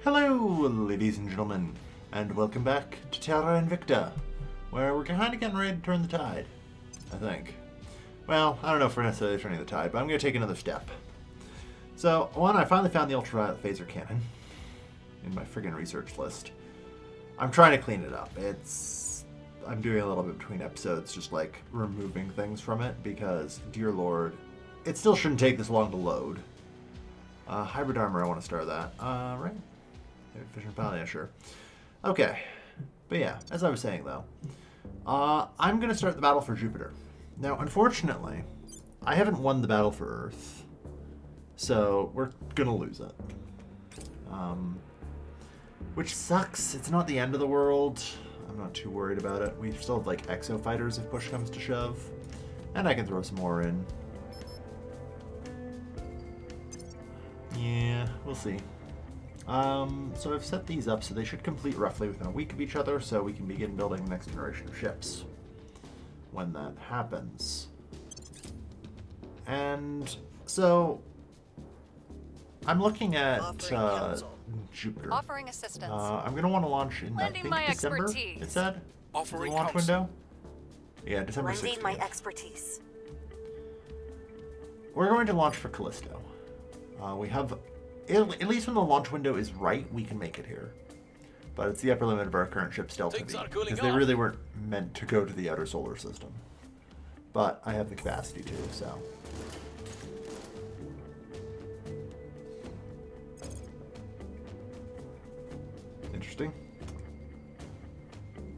Hello, ladies and gentlemen, and welcome back to Terra Invicta, where we're kind of getting ready to turn the tide, I think. Well, I don't know if we're necessarily turning the tide, but I'm going to take another step. So, one, I finally found the ultraviolet phaser cannon in my friggin' research list. I'm trying to clean it up. I'm doing a little bit between episodes, just like removing things from it, because, dear lord, it still shouldn't take this long to load. Hybrid armor, I want to start that. Right? Efficient pilot, yeah, sure. Okay. But yeah, as I was saying, though, I'm going to start the battle for Jupiter. Now, unfortunately, I haven't won the battle for Earth, so we're going to lose it. Which sucks. It's not the end of the world. I'm not too worried about it. We still have, like, exo fighters if push comes to shove. And I can throw some more in. Yeah, we'll see. So I've set these up so they should complete roughly within a week of each other, so we can begin building the next generation of ships when that happens. And so I'm looking at Jupiter. Offering assistance. I'm going to want to launch in, I think, December, expertise. it said? Offering the launch window? Yeah, December 16th. Lending my expertise. We're going to launch for Callisto. We have, at least when the launch window is right, we can make it here. But it's the upper limit of our current ship's Delta V, because they really weren't meant to go to the outer solar system. But I have the capacity to, so. Interesting.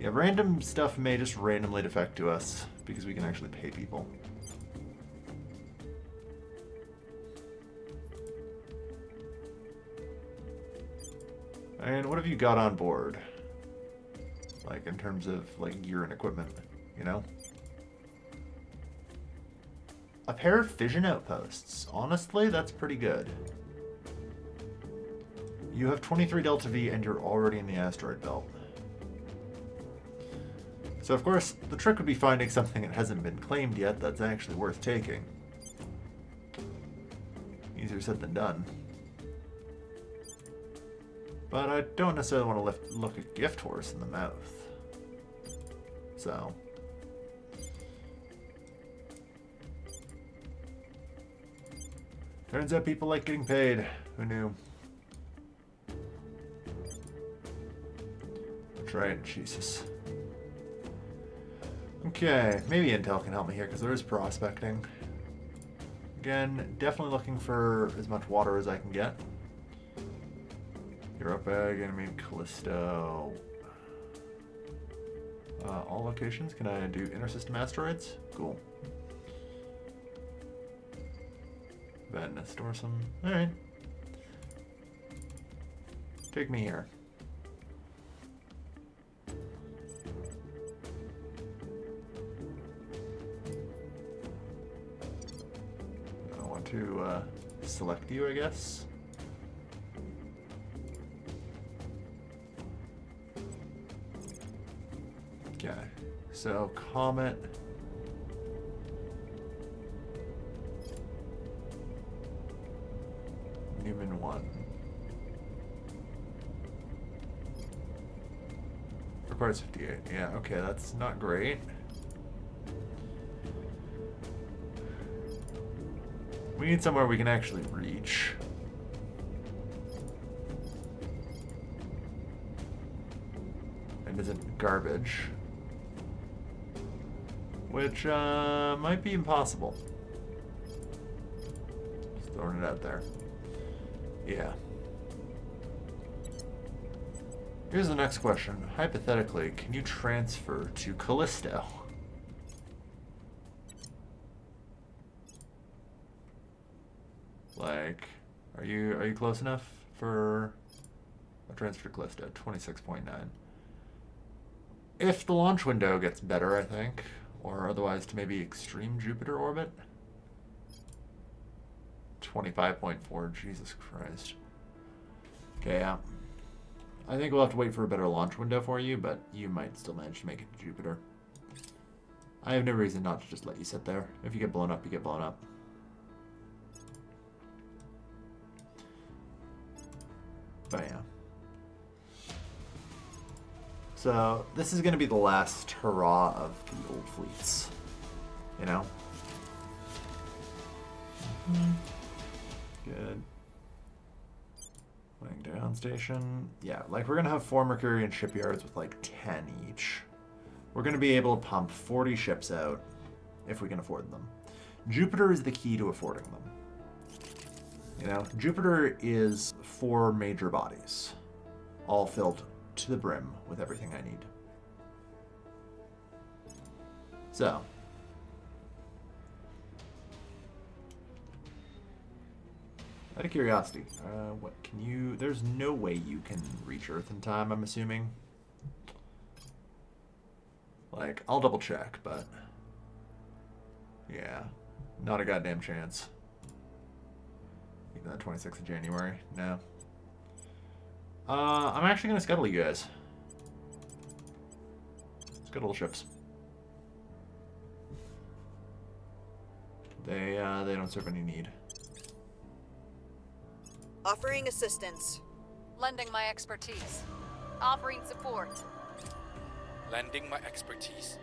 Yeah, random stuff may just randomly defect to us, because we can actually pay people. And what have you got on board? Like, in terms of, like, gear and equipment, you know? A pair of fission outposts. Honestly, that's pretty good. You have 23 Delta V and you're already in the asteroid belt. So, of course, the trick would be finding something that hasn't been claimed yet that's actually worth taking. Easier said than done. But I don't necessarily want to look a gift horse in the mouth. So. Turns out people like getting paid. Who knew? That's right, Jesus. Okay, maybe Intel can help me here because there is prospecting. Again, definitely looking for as much water as I can get. Europa, Ganymede, Callisto. All locations. Can I do inter-system asteroids? Cool. Venus, Dorsum. Alright. Take me here. I want to select you, I guess. Okay, so Comet. Newman 1. Requires 58. Yeah, okay, that's not great. We need somewhere we can actually reach. And isn't garbage. Which might be impossible. Just throwing it out there. Yeah. Here's the next question. Hypothetically, can you transfer to Callisto? Like, are you close enough for a transfer to Callisto? 26.9. If the launch window gets better, I think. Or otherwise to maybe extreme Jupiter orbit. 25.4, Jesus Christ. Okay, yeah. I think we'll have to wait for a better launch window for you, but you might still manage to make it to Jupiter. I have no reason not to just let you sit there. If you get blown up, you get blown up. But yeah. So this is going to be the last hurrah of the old fleets. You know? Good. Laying down station. Yeah, like we're going to have 4 Mercurian shipyards with like 10 each. We're going to be able to pump 40 ships out if we can afford them. Jupiter is the key to affording them. You know, Jupiter is 4 major bodies, all filled to the brim with everything I need. So, out of curiosity, what can you... There's no way you can reach Earth in time, I'm assuming. Like, I'll double check, but... Yeah, not a goddamn chance. Even that 26th of January, no. I'm actually going to scuttle you guys. Scuttle the ships. They don't serve any need. Offering assistance. Lending my expertise. Offering support. Lending my expertise.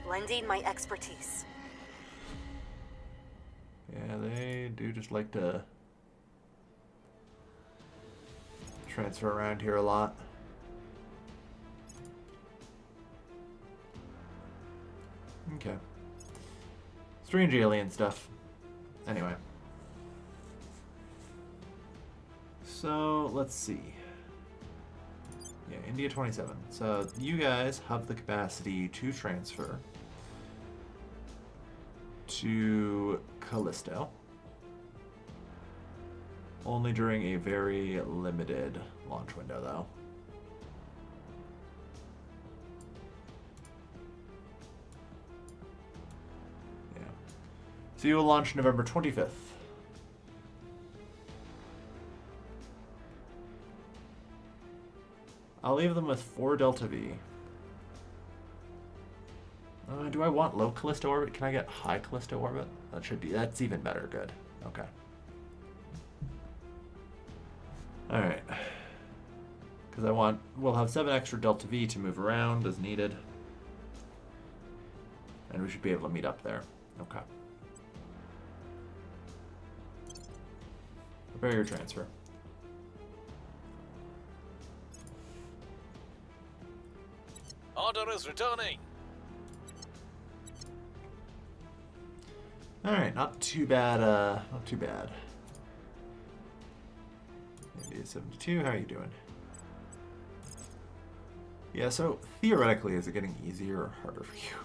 Lending my expertise. Yeah, they do just like to transfer around here a lot. Okay. Strange alien stuff. Anyway. So, let's see. Yeah, India 27. So, you guys have the capacity to transfer to Callisto. Only during a very limited launch window, though. Yeah. So you will launch November 25th. I'll leave them with 4 Delta V. Do I want low Callisto orbit? Can I get high Callisto orbit? That should be. That's even better. Good. Okay. All right. Because we'll have 7 extra Delta V to move around as needed, and we should be able to meet up there. Okay. Prepare your transfer. Order is returning. All right, not too bad. Not too bad. India 72. How are you doing? Yeah. So theoretically, is it getting easier or harder for you?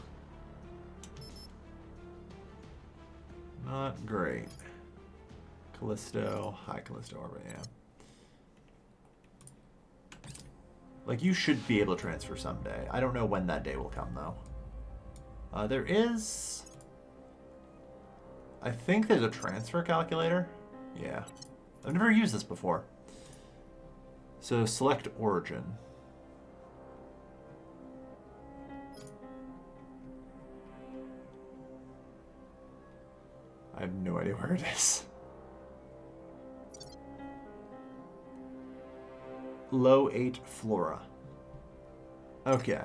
Not great. Callisto, high Callisto orbit. Yeah. Like, you should be able to transfer someday. I don't know when that day will come, though. There is... I think there's a transfer calculator. Yeah. I've never used this before. So, select origin. I have no idea where it is. Low 8 Flora. Okay.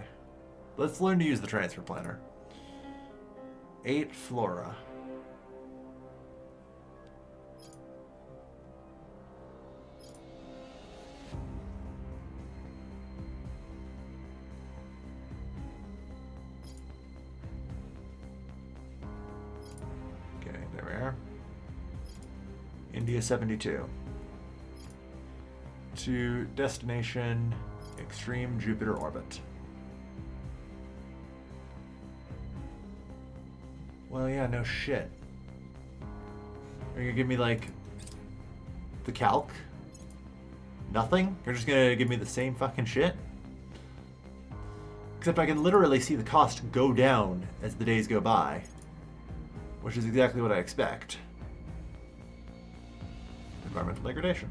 Let's learn to use the transfer planner. 8 Flora. Okay, there we are. India 72. To destination extreme Jupiter orbit. Well, yeah, no shit. Are you gonna give me, like, the calc? Nothing? You're just gonna give me the same fucking shit? Except I can literally see the cost go down as the days go by, which is exactly what I expect. Environmental degradation.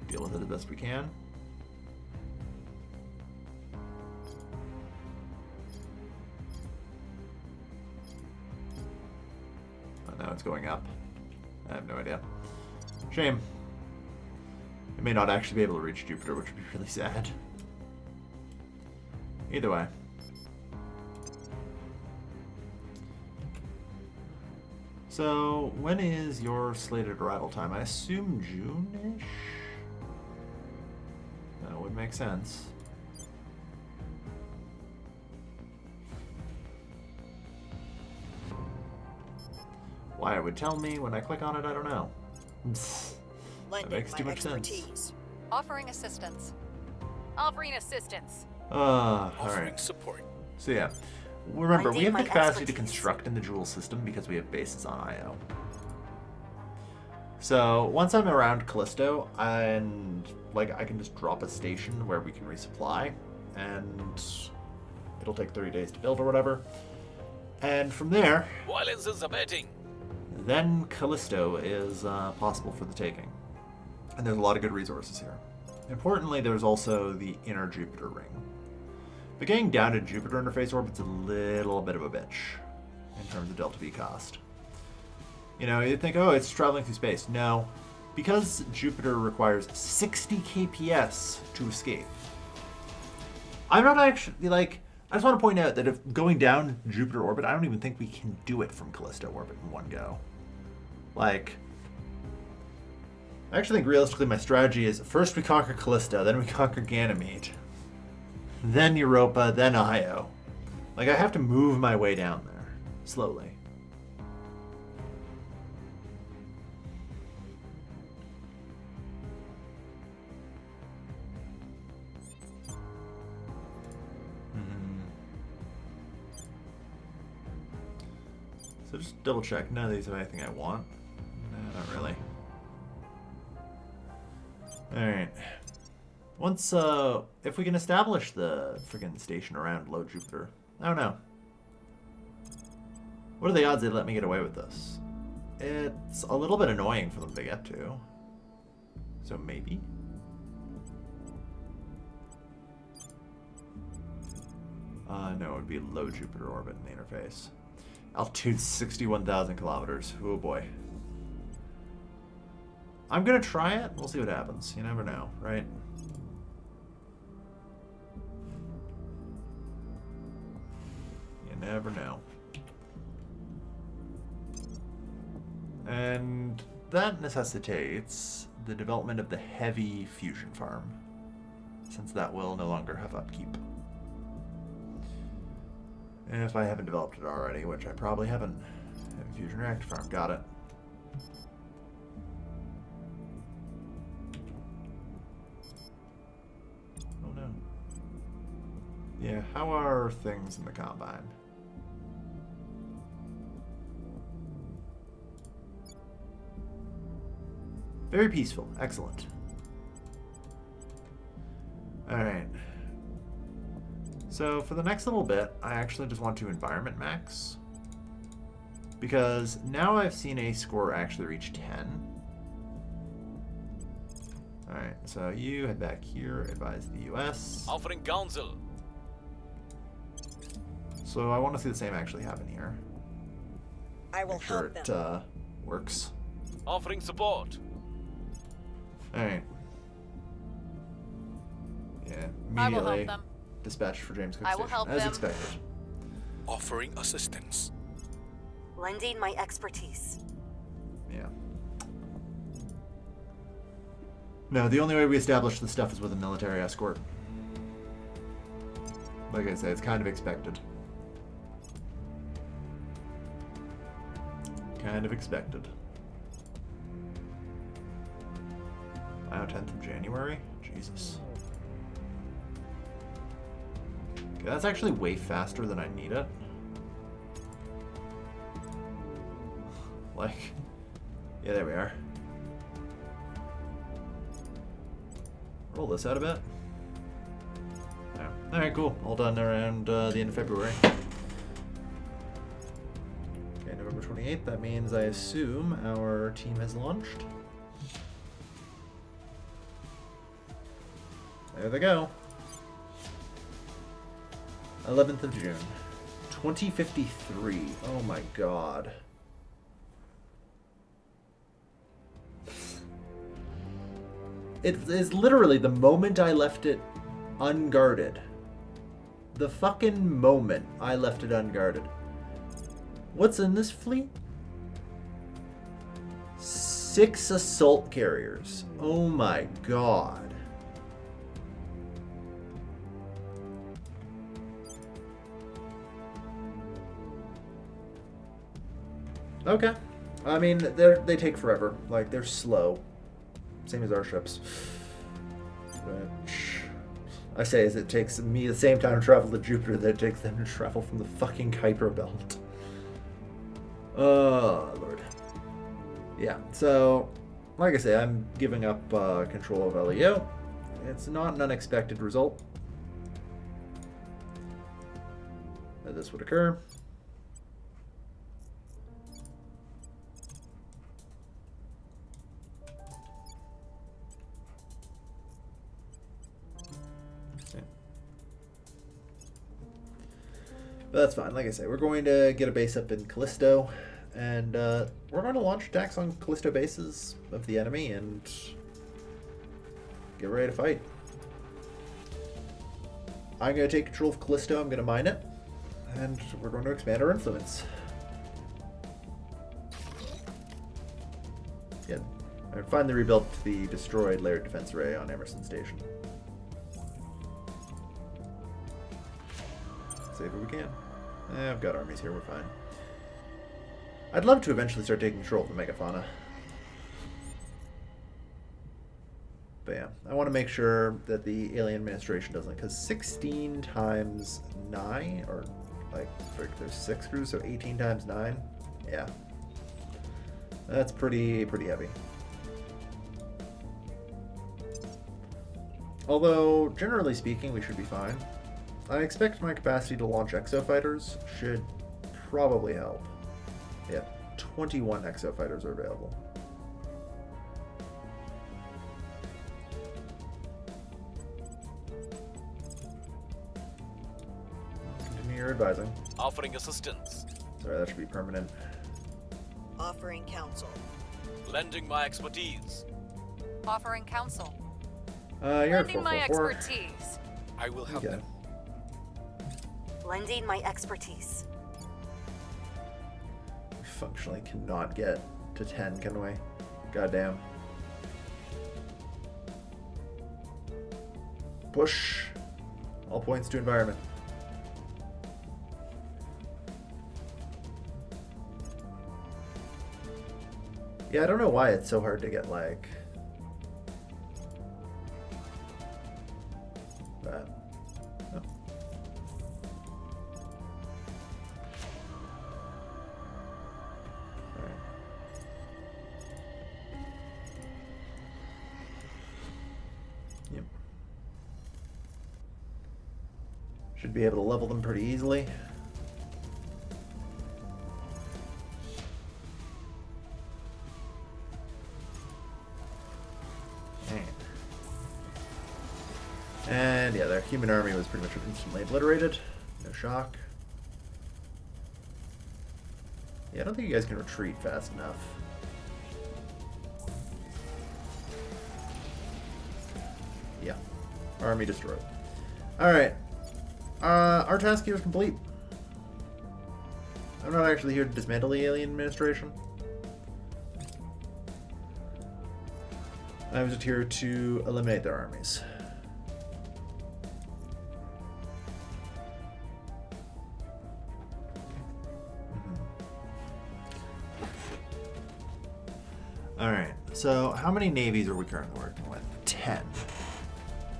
Deal with it the best we can. Oh, now it's going up. I have no idea. Shame. It may not actually be able to reach Jupiter, which would be really sad. Either way. So, when is your slated arrival time? I assume June-ish? That would make sense. Why it would tell me when I click on it, I don't know. That Lending makes too my much sense. expertise. Offering assistance. Offering assistance. Alright. Offering support. So yeah. Remember, we have Lending the my capacity to expertise. construct in the Joule system because we have bases on Io. So once I'm around Callisto, and I can just drop a station where we can resupply, and it'll take 30 days to build or whatever. And from there, Violence is abating. then Callisto is possible for the taking. And there's a lot of good resources here. Importantly, there's also the inner Jupiter ring. But getting down to Jupiter interface orbit's a little bit of a bitch in terms of delta V cost. You know, you'd think, oh, it's traveling through space. No, because Jupiter requires 60 kps to escape. I'm not actually, I just want to point out that if going down Jupiter orbit, I don't even think we can do it from Callisto orbit in one go. I actually think realistically my strategy is first we conquer Callisto, then we conquer Ganymede, then Europa, then Io. I have to move my way down there, slowly. So just double check, none of these have anything I want. No, not really. Alright. Once, if we can establish the friggin' station around low Jupiter, I don't know. What are the odds they let me get away with this? It's a little bit annoying for them to get to. So maybe? No, it would be low Jupiter orbit in the interface. Altitude 61,000 kilometers. Oh boy. I'm gonna try it. We'll see what happens. You never know, right? You never know. And that necessitates the development of the heavy fusion farm, since that will no longer have upkeep. And if I haven't developed it already, which I probably haven't. Heavy fusion reactor farm, got it. Oh no. Yeah, how are things in the Combine? Very peaceful. Excellent. Alright. So for the next little bit, I actually just want to environment max. Because now I've seen a score actually reach 10. Alright, so you head back here, advise the US. Offering counsel. So I want to see the same actually happen here. I will Make sure help it them. works. Offering support. Alright. Yeah, I will immediately help them. dispatched for James Cook I will Station, help as them. expected. Offering assistance. Lending my expertise. Yeah. No, the only way we establish this stuff is with a military escort. Like I say, it's kind of expected. Kind of expected. Wow, 10th of January? Jesus. Okay, that's actually way faster than I need it. Yeah, there we are. Roll this out a bit. Yeah. Alright, cool. All done around the end of February. Okay, November 28th. That means I assume our team has launched. There they go. 11th of June. 2053. Oh my god. It is literally the moment I left it unguarded. The fucking moment I left it unguarded. What's in this fleet? 6 assault carriers. Oh my god. Okay. I mean, they take forever. Like, they're slow. Same as our ships. Which I say is it takes me the same time to travel to Jupiter that it takes them to travel from the fucking Kuiper Belt. Oh, Lord. Yeah, so, like I say, I'm giving up control of LEO. It's not an unexpected result that this would occur. But that's fine. Like I say, we're going to get a base up in Callisto, and we're going to launch attacks on Callisto bases of the enemy and get ready to fight. I'm going to take control of Callisto. I'm going to mine it, and we're going to expand our influence. Yeah, I finally rebuilt the destroyed layered defense array on Emerson Station. Save what we can. I've got armies here, we're fine. I'd love to eventually start taking control of the megafauna. But yeah, I want to make sure that the alien administration doesn't, because 16 times 9, or like, there's 6 crews, so 18 times 9, yeah. That's pretty heavy. Although, generally speaking, we should be fine. I expect my capacity to launch exofighters should probably help. Yeah, 21 exofighters are available. Continue your advising. Offering assistance. Sorry, that should be permanent. Offering counsel. Lending my expertise. Offering counsel. You're at Lending my 444. expertise. I will help Okay. them. Lending my expertise. We functionally cannot get to 10, can we? Goddamn. Push. All points to environment. Yeah, I don't know why it's so hard to get, like, that. No. Alright. Yep. Should be able to level them pretty easily. And yeah, their human army was pretty much instantly obliterated. No shock. Yeah, I don't think you guys can retreat fast enough. Yeah. Army destroyed. Alright. Our task here is complete. I'm not actually here to dismantle the alien administration. I'm just here to eliminate their armies. Alright, so how many navies are we currently working with? 10.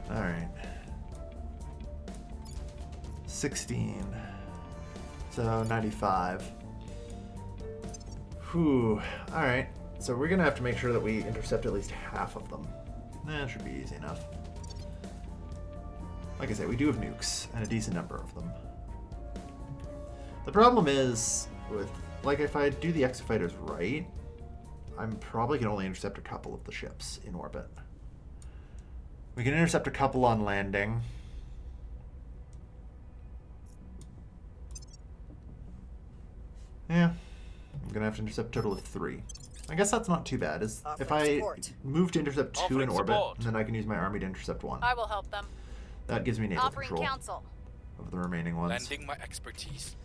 Alright. 16. So 95. Whew. Alright, so we're gonna have to make sure that we intercept at least half of them. That should be easy enough. Like I said, we do have nukes, and a decent number of them. The problem is, with, like, if I do the exofighters right, I'm probably can only intercept a couple of the ships in orbit. We can intercept a couple on landing. Yeah. I'm gonna have to intercept a total of 3. I guess that's not too bad. If Offering I support. move to intercept 2 in Offering orbit, support. and then I can use my army to intercept 1. I will help them. That gives me naval Offering control counsel. of the remaining ones. Lending my expertise.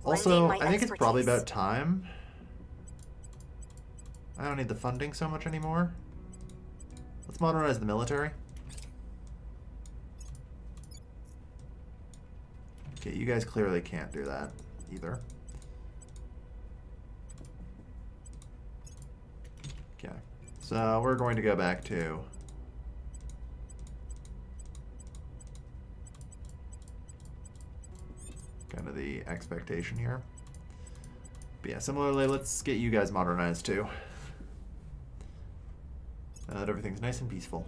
Also, Lending my I think it's probably expertise. about time. I don't need the funding so much anymore. Let's modernize the military. Okay, you guys clearly can't do that either. Okay, so we're going to go back to kind of the expectation here. But yeah, similarly, let's get you guys modernized too. Now that everything's nice and peaceful.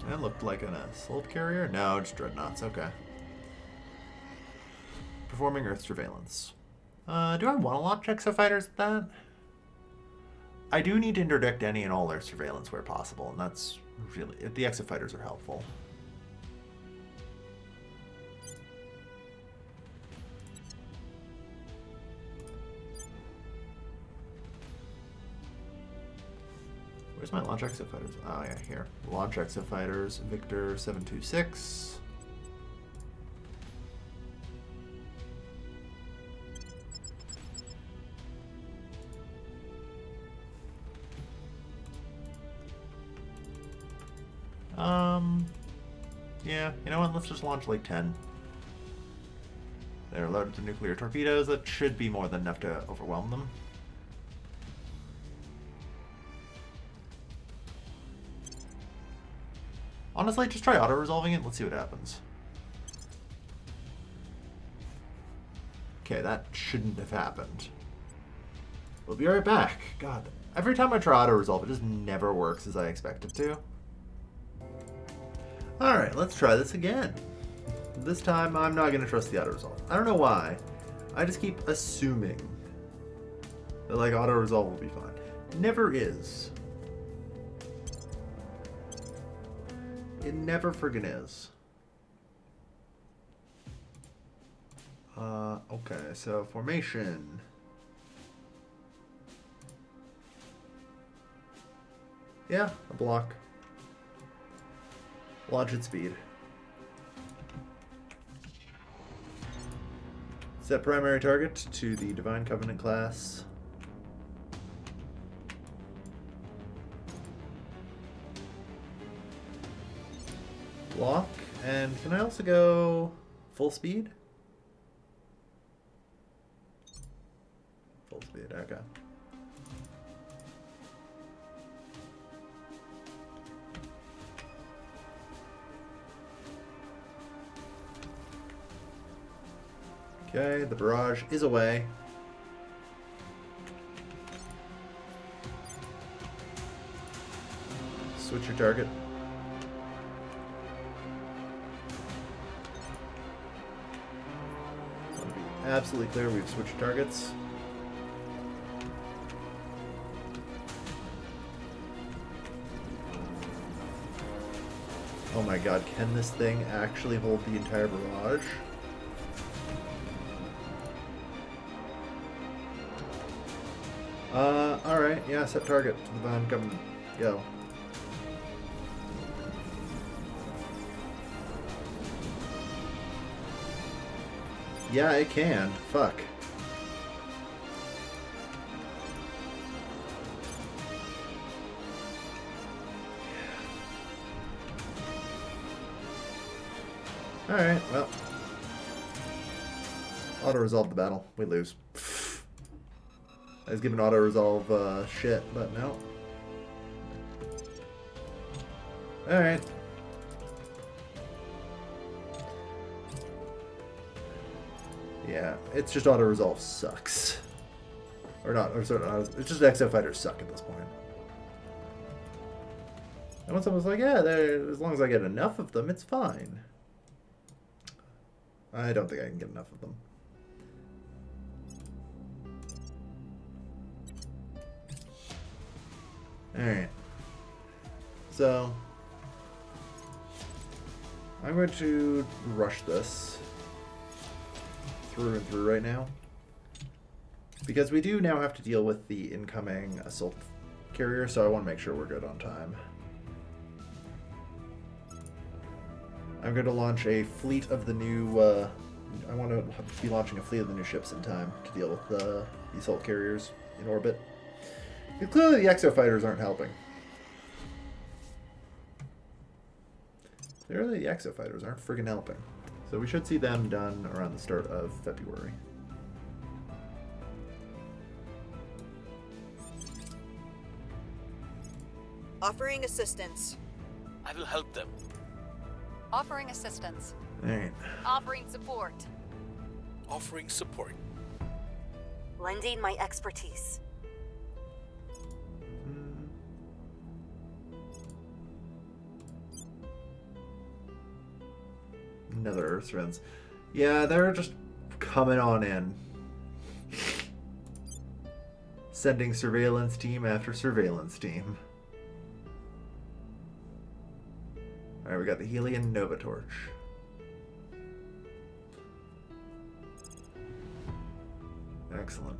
That looked like an assault carrier? No, just dreadnoughts. Okay. Performing Earth surveillance. Do I want to launch exofighters at that? I do need to interdict any and all Earth surveillance where possible, and that's really... The exofighters are helpful. Where's my launch exofighters? Oh yeah, here. Launch exofighters, Victor 726. Yeah, you know what? Let's just launch like 10. They're loaded to nuclear torpedoes. That should be more than enough to overwhelm them. Honestly, just try auto-resolving it. Let's see what happens. Okay, that shouldn't have happened. We'll be right back. God, every time I try auto-resolve, it just never works as I expect it to. Alright, let's try this again. This time, I'm not going to trust the auto-resolve. I don't know why. I just keep assuming that, like, auto-resolve will be fine. It never is. It never friggin' is. Okay, so formation. Yeah, a block. Launch at speed. Set primary target to the Divine Covenant class. Block, and can I also go full speed? Full speed, okay. Okay, the barrage is away. Switch your target. Absolutely clear we've switched targets. Oh my god, can this thing actually hold the entire barrage? Alright, yeah, set target to the van, come, go. Yeah, it can. Fuck. Alright, well. Auto-resolve the battle. We lose. I was given auto-resolve shit, but no. Alright. Yeah, it's just auto-resolve sucks. Or not, or sorry, it's just Exo Fighters suck at this point. And when someone's like, yeah, as long as I get enough of them, it's fine. I don't think I can get enough of them. Alright. So I'm going to rush this through and through right now, because we do now have to deal with the incoming assault carrier, so I want to make sure we're good on time. I'm going to launch a fleet of the new, I want to be launching a fleet of the new ships in time to deal with the assault carriers in orbit. And clearly the exo fighters aren't helping. Clearly the exo fighters aren't friggin' helping. So we should see them done around the start of February. Offering assistance. I will help them. Offering assistance. Alright. Offering support. Offering support. Lending my expertise. Another Earth runs. Yeah, they're just coming on in. Sending surveillance team after surveillance team. Alright, we got the Helion Nova Torch. Excellent.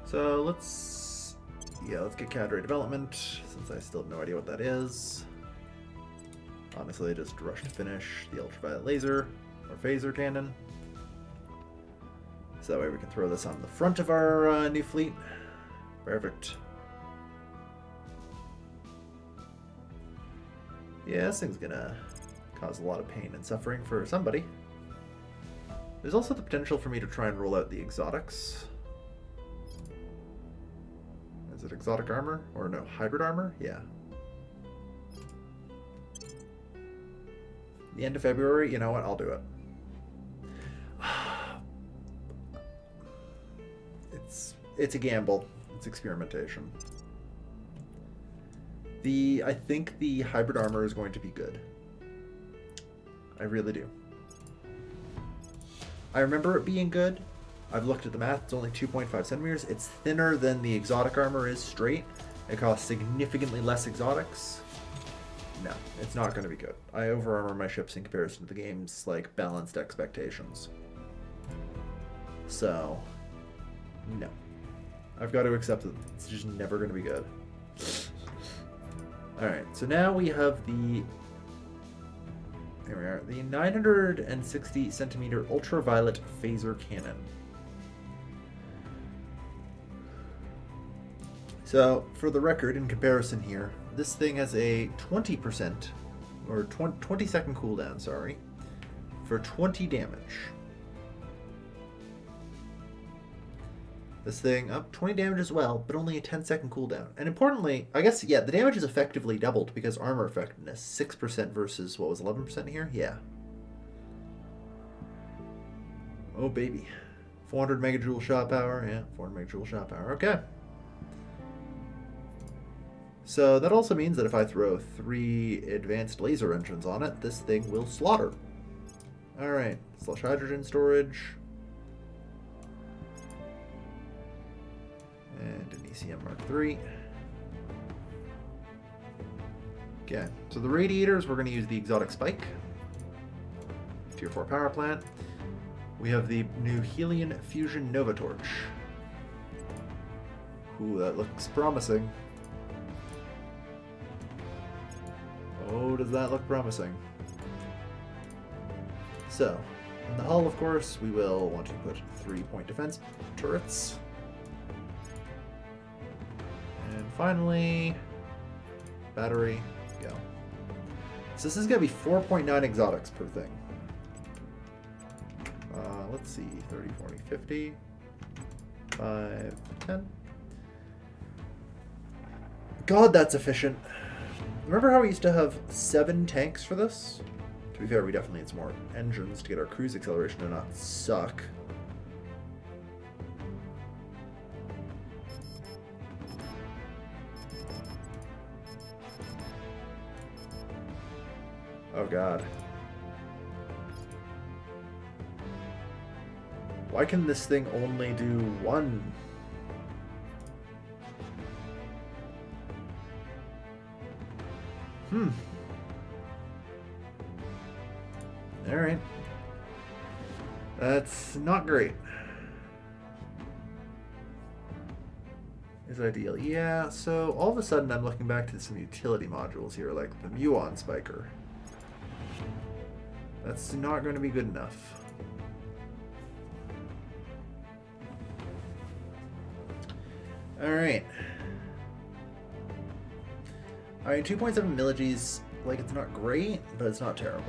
So let's get cadre development, since I still have no idea what that is. Honestly, I just rush to finish the ultraviolet laser or phaser cannon. So that way we can throw this on the front of our new fleet. Perfect. Yeah, this thing's gonna cause a lot of pain and suffering for somebody. There's also the potential for me to try and roll out the exotics. Is it exotic armor? Or no, hybrid armor? Yeah. The end of February, you know what? I'll do it. It's a gamble. It's experimentation. I think the hybrid armor is going to be good. I really do. I remember it being good. I've looked at the math. It's only 2.5 centimeters. It's thinner than the exotic armor is straight. It costs significantly less exotics. No, it's not going to be good. I over-armor my ships in comparison to the game's, like, balanced expectations. So, no. I've got to accept that it's just never going to be good. Alright, so now we have here we are, the 960 centimeter ultraviolet phaser cannon. So, for the record, in comparison here, this thing has a 20%, or 20 second cooldown, sorry, for 20 damage. This thing, up 20 damage as well, but only a 10-second cooldown. And importantly, I guess, yeah, the damage is effectively doubled because armor effectiveness, 6% versus, what was 11% here? Yeah. Oh, baby. 400 megajoule shot power, yeah, 400 megajoule shot power, okay. So that also means that if I throw 3 advanced laser engines on it, this thing will slaughter. Alright, slush hydrogen storage. And an ECM Mark III. Okay, so the radiators, we're going to use the exotic spike. Tier 4 power plant. We have the new Helion Fusion Nova Torch. Ooh, that looks promising. Oh, does that look promising? So, in the hull, of course, we will want to put 3-point defense turrets. And finally, battery, go. So this is going to be 4.9 exotics per thing. Let's see, 30, 40, 50, 5, 10. God, that's efficient. Remember how we used to have 7 tanks for this? To be fair, we definitely need some more engines to get our cruise acceleration to not suck. Oh god. Why can this thing only do 1? Alright. That's not great. Is ideal. Yeah, so all of a sudden I'm looking back to some utility modules here, like the muon spiker. That's not going to be good enough. Alright. Alright, 2.7 milligis, like, it's not great, but it's not terrible.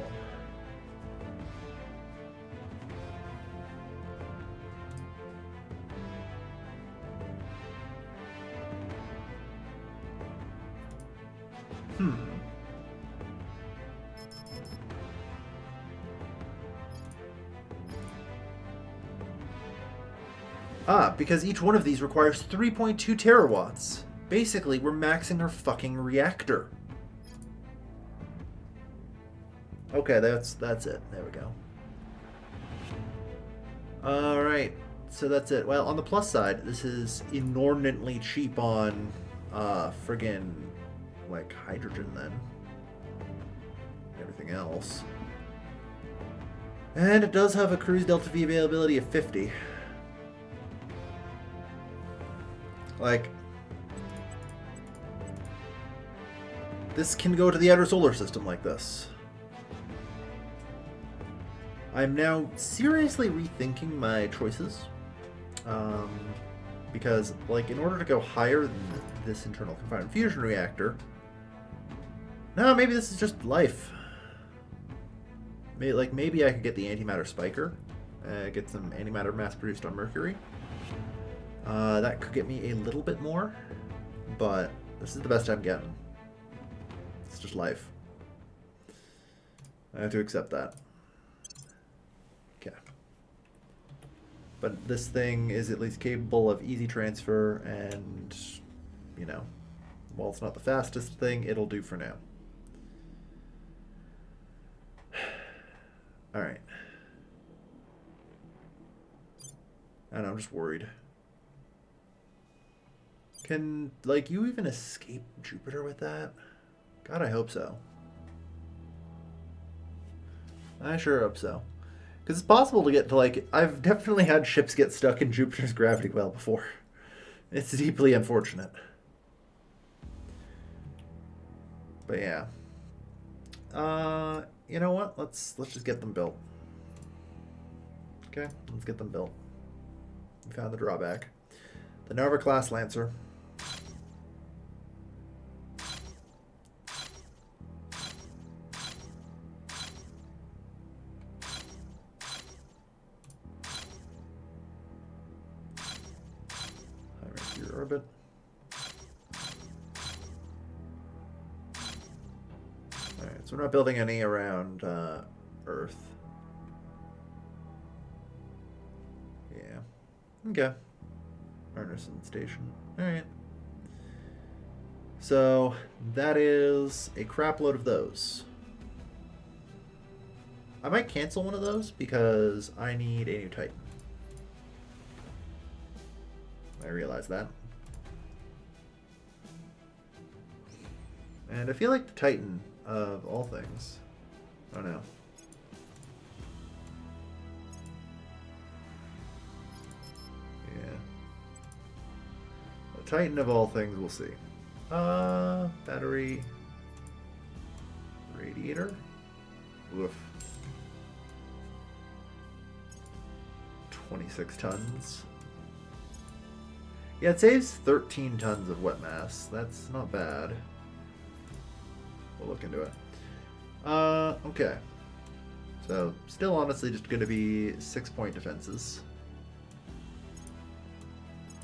Because each one of these requires 3.2 terawatts. Basically, we're maxing our fucking reactor. Okay, that's it. There we go. Alright, so that's it. Well, on the plus side, this is inordinately cheap on, friggin', like, hydrogen then. Everything else. And it does have a cruise delta V availability of 50. Like, this can go to the outer solar system like this. I'm now seriously rethinking my choices. Because, like, in order to go higher than this internal confinement fusion reactor, no, maybe this is just life. Maybe I could get the antimatter spiker, get some antimatter mass produced on Mercury. That could get me a little bit more, but this is the best I'm getting. It's just life. I have to accept that. Okay. But this thing is at least capable of easy transfer, and, you know, while it's not the fastest thing, it'll do for now. Alright. I don't know, I'm just worried. Can, like, you even escape Jupiter with that? God, I hope so. I sure hope so. Because it's possible to get to, like, I've definitely had ships get stuck in Jupiter's gravity well before. It's deeply unfortunate. But yeah. You know what? Let's just get them built. Okay, let's get them built. We found the drawback. The Narva class Lancer. Orbit. Alright, so we're not building any around Earth. Yeah. Okay. Arneson Station. Alright. So, that is a crap load of those. I might cancel one of those because I need a new Titan. I realize that. And I feel like the Titan, of all things, I don't know. Yeah. The Titan of all things, we'll see. Battery. Radiator? Woof. 26 tons. Yeah, it saves 13 tons of wet mass. That's not bad. We'll look into it. Okay. So, still honestly just going to be 6-point defenses.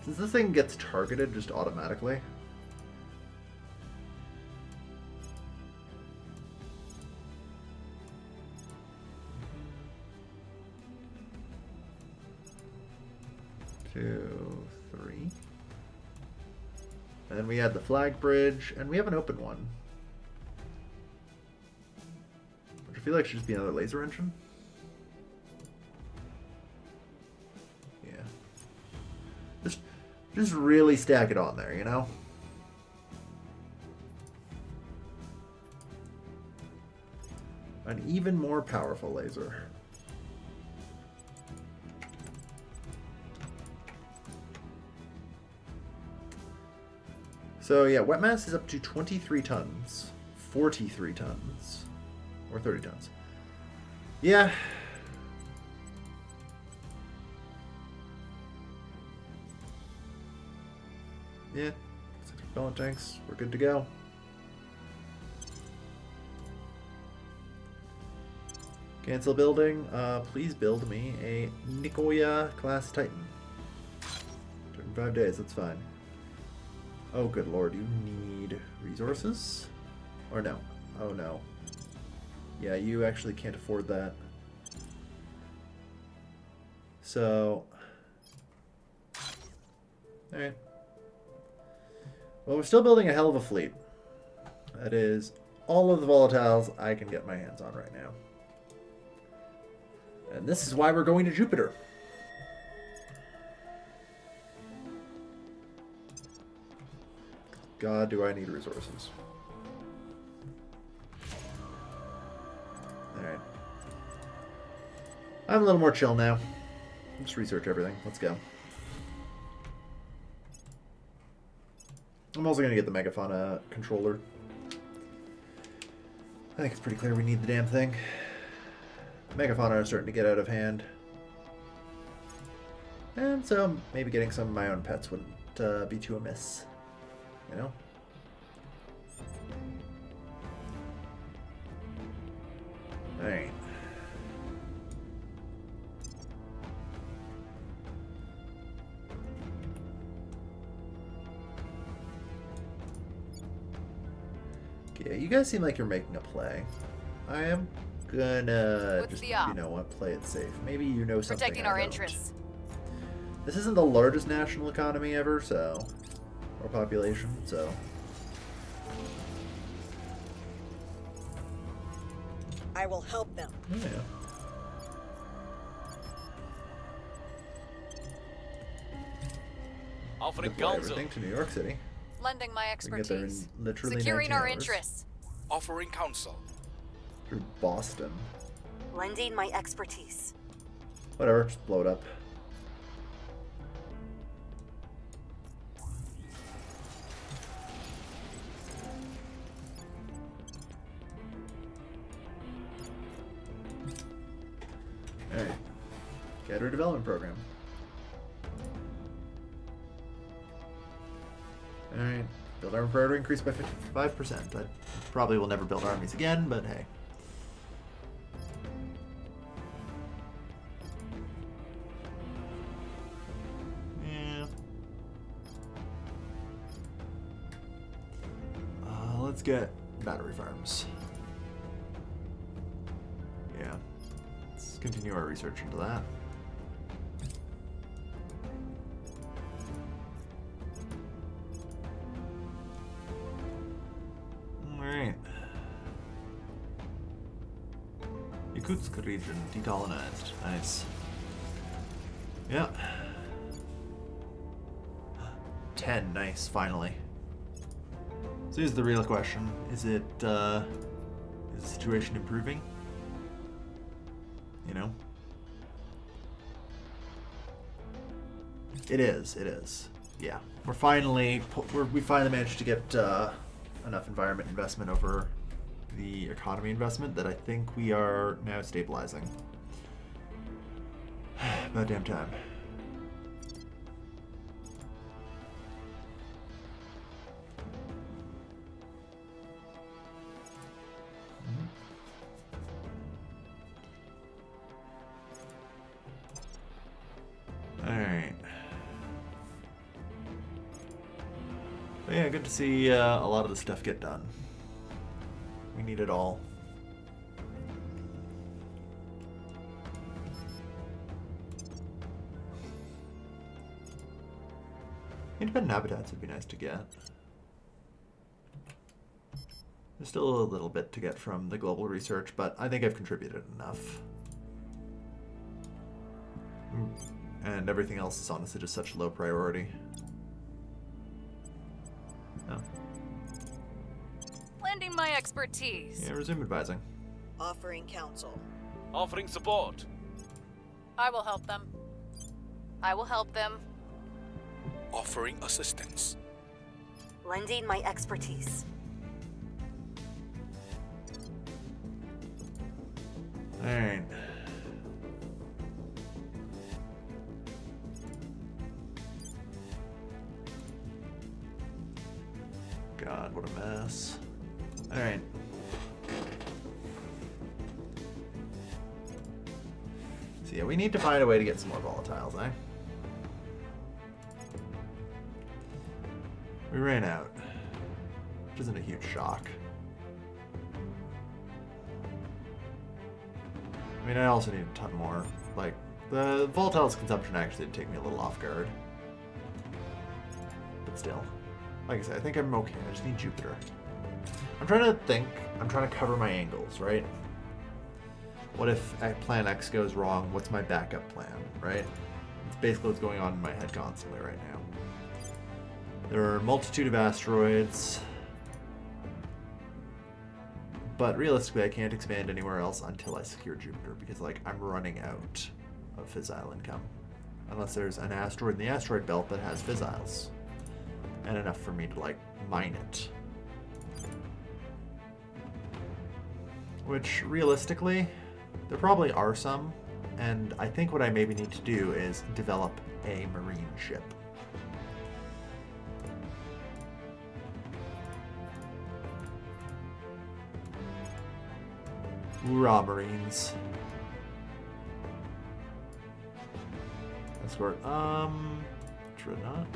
Since this thing gets targeted just automatically. Two, three. And then we add the flag bridge, and we have an open one. Which I feel like should just be another laser engine. Yeah. Just really stack it on there, you know? an even more powerful laser. So yeah, wet mass is up to 23 tons, 43 tons, or 30 tons. Yeah. Yeah, 6 propellant tanks, we're good to go. Cancel building. Please build me a Nicoya class Titan. Took 5 days, that's fine. Oh, good lord, you need resources? Or no? Oh no. Yeah, you actually can't afford that. So... Alright. Well, we're still building a hell of a fleet. That is all of the volatiles I can get my hands on right now. And this is why we're going to Jupiter. God, do I need resources. Alright. I'm a little more chill now. Just research everything. Let's go. I'm also going to get the Megafauna controller. I think it's pretty clear we need the damn thing. Megafauna are starting to get out of hand. And so maybe getting some of my own pets wouldn't be too amiss. You know? Alright. Yeah, you guys seem like you're making a play. I am gonna just, you know what, play it safe. Maybe you know something Protecting our interests. This isn't the largest national economy ever, so... or population, so... I will help them. Oh, yeah. Offering Deploy counsel. everything to New York City. Lending my We can get there in expertise. literally Securing 19 our hours. interests. Offering counsel. Through Boston. Lending my expertise. Whatever, just blow it up. Alright. Get our development program. Alright. Build army priority increased by 55%. I probably will never build armies again, but hey. Yeah. Let's get battery farms. Yeah. Let's continue our research into that. Alright. Yakutsk region decolonized. Nice. Yeah. 10, nice, finally. So here's the real question. Is it, is the situation improving? You know? It is, it is. Yeah. We finally managed to get enough environment investment over the economy investment that I think we are now stabilizing. About damn time. Alright. But yeah, good to see a lot of the stuff get done. We need it all. Independent habitats would be nice to get. There's still a little bit to get from the global research, but I think I've contributed enough. And everything else is honestly just such low priority. Oh. Lending my expertise. Yeah, resume advising. Offering counsel. Offering support. I will help them. I will help them. Offering assistance. Lending my expertise. Alright. God, what a mess. Alright. So yeah, we need to find a way to get some more volatiles, eh? We ran out. Which isn't a huge shock. I mean, I also need a ton more. Like, the volatiles consumption actually did take me a little off guard. But still. Like I said, I think I'm okay. I just need Jupiter. I'm trying to think. I'm trying to cover my angles, right? What if plan X goes wrong? What's my backup plan, right? It's basically what's going on in my head constantly right now. There are a multitude of asteroids. But realistically, I can't expand anywhere else until I secure Jupiter because, like, I'm running out of fissile income. Unless there's an asteroid in the asteroid belt that has fissiles. And enough for me to, like, mine it. Which, realistically, there probably are some. And I think what I maybe need to do is develop a marine ship. Hoorah, Marines. Escort. Dreadnought.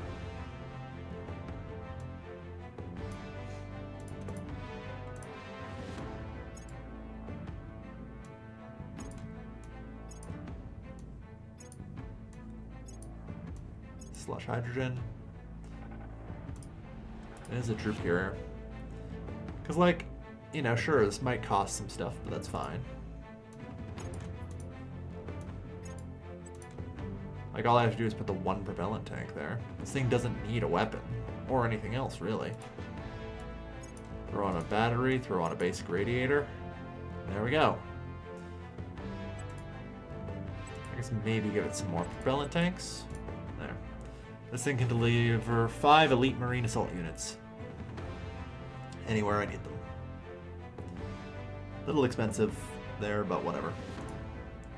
Slush hydrogen. It is a troop carrier. Because, like, you know, sure, this might cost some stuff, but that's fine. Like, all I have to do is put the one propellant tank there. This thing doesn't need a weapon. Or anything else, really. Throw on a battery, throw on a basic radiator. There we go. I guess maybe give it some more propellant tanks. There. This thing can deliver 5 elite marine assault units. Anywhere I need them. Little expensive there, but whatever.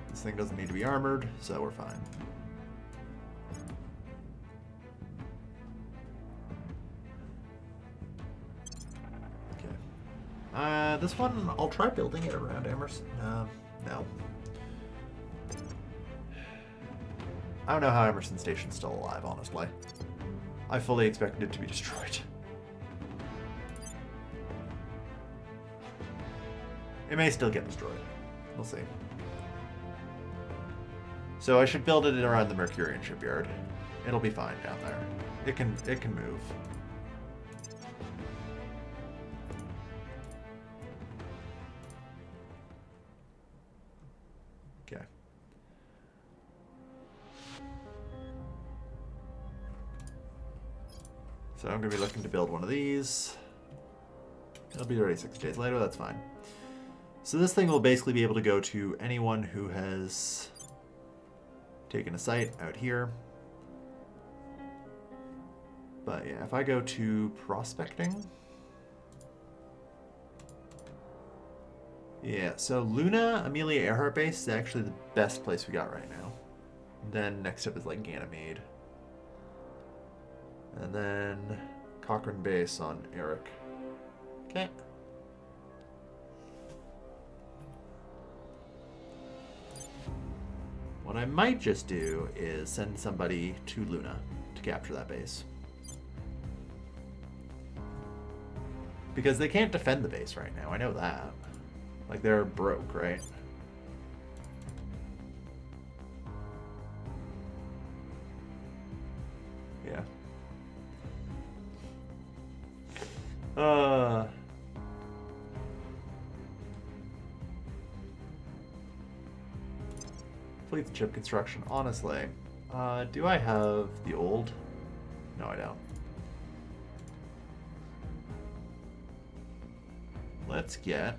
This thing doesn't need to be armored, so we're fine. Okay. This one, I'll try building it around Emerson. No. I don't know how Emerson Station's still alive, honestly. I fully expected it to be destroyed. It may still get destroyed. We'll see. So I should build it around the Mercurian shipyard. It'll be fine down there. It can move. Okay. So I'm going to be looking to build one of these. It'll be ready 6 days later, that's fine. So this thing will basically be able to go to anyone who has taken a site out here. But yeah, if I go to prospecting. Yeah, so Luna Amelia Earhart Base is actually the best place we got right now. Then next up is like Ganymede. And then Cochrane Base on Eric. Okay. What I might just do is send somebody to Luna to capture that base. Because they can't defend the base right now, I know that. Like, they're broke, right? Yeah. Fleet ship construction, honestly. Do I have the old? No, I don't. Let's get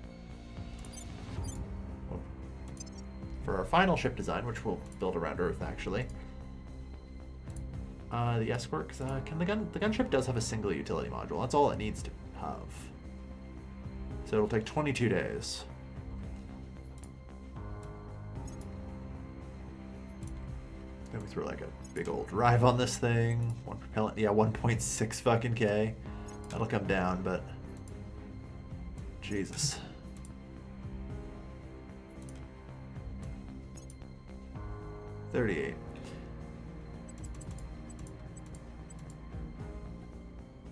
for our final ship design, which we'll build around Earth, actually. The escort, the gunship does have a single utility module. That's all it needs to have. So it'll take 22 days. Then we throw like a big old drive on this thing. One propellant, yeah, 1.6 fucking K. That'll come down, but Jesus. $38.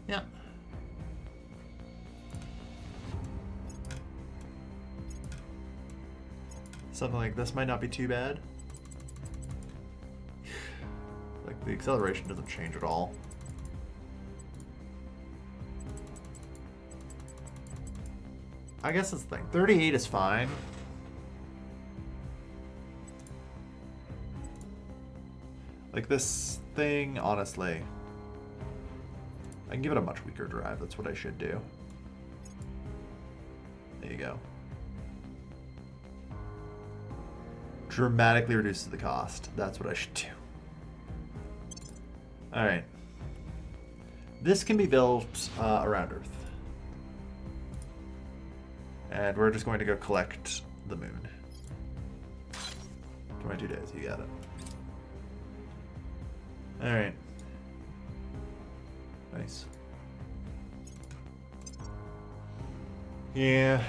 Yeah. Something like this might not be too bad. Like the acceleration doesn't change at all. I guess that's the thing. 38 is fine. Like this thing, honestly, I can give it a much weaker drive. That's what I should do. There you go. Dramatically reduces the cost. That's what I should do. Alright. This can be built around Earth. And we're just going to go collect the moon. 22 days, you got it. Alright. Nice. Yeah.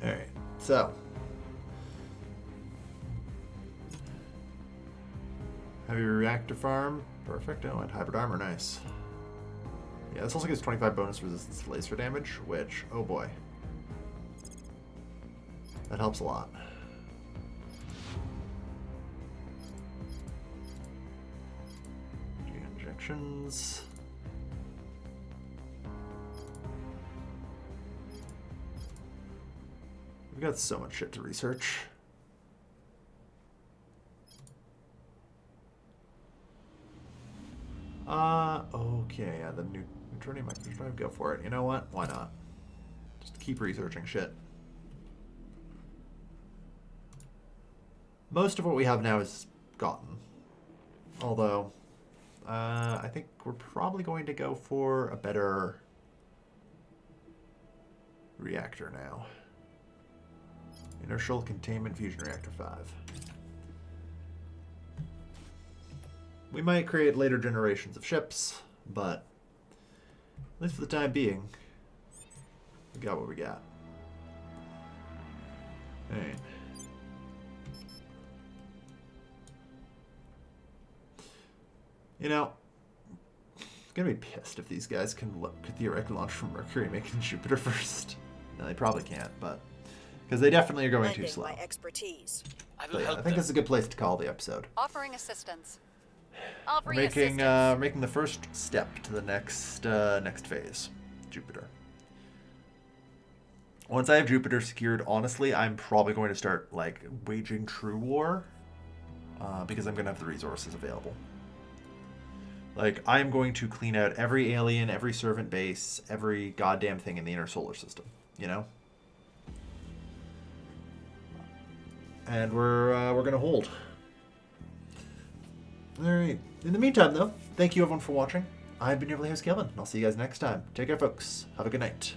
Alright, so. Heavy reactor farm. Perfect. Oh, and hybrid armor, nice. Yeah, this also gives 25 bonus resistance to laser damage, which, oh boy. That helps a lot. Injections. We've got so much shit to research. Okay, yeah, the new neutronium micro drive, go for it. You know what? Why not? Just keep researching shit. Most of what we have now is gotten. Although, I think we're probably going to go for a better reactor now. Inertial Containment Fusion Reactor 5. We might create later generations of ships, but at least for the time being, we got what we got. Alright. You know, I'm gonna be pissed if these guys can theoretically launch from Mercury, making Jupiter first. No, they probably can't, but because they definitely are going too slow. My expertise. But yeah, I think this is a good place to call the episode. Offering assistance. We're making the first step to the next phase, Jupiter. Once I have Jupiter secured, honestly, I'm probably going to start like waging true war, because I'm gonna have the resources available. Like, I'm going to clean out every alien, every servant base, every goddamn thing in the inner solar system, you know? And we're gonna hold. Alright. In the meantime, though, thank you everyone for watching. I've been your host, Kevin, and I'll see you guys next time. Take care, folks. Have a good night.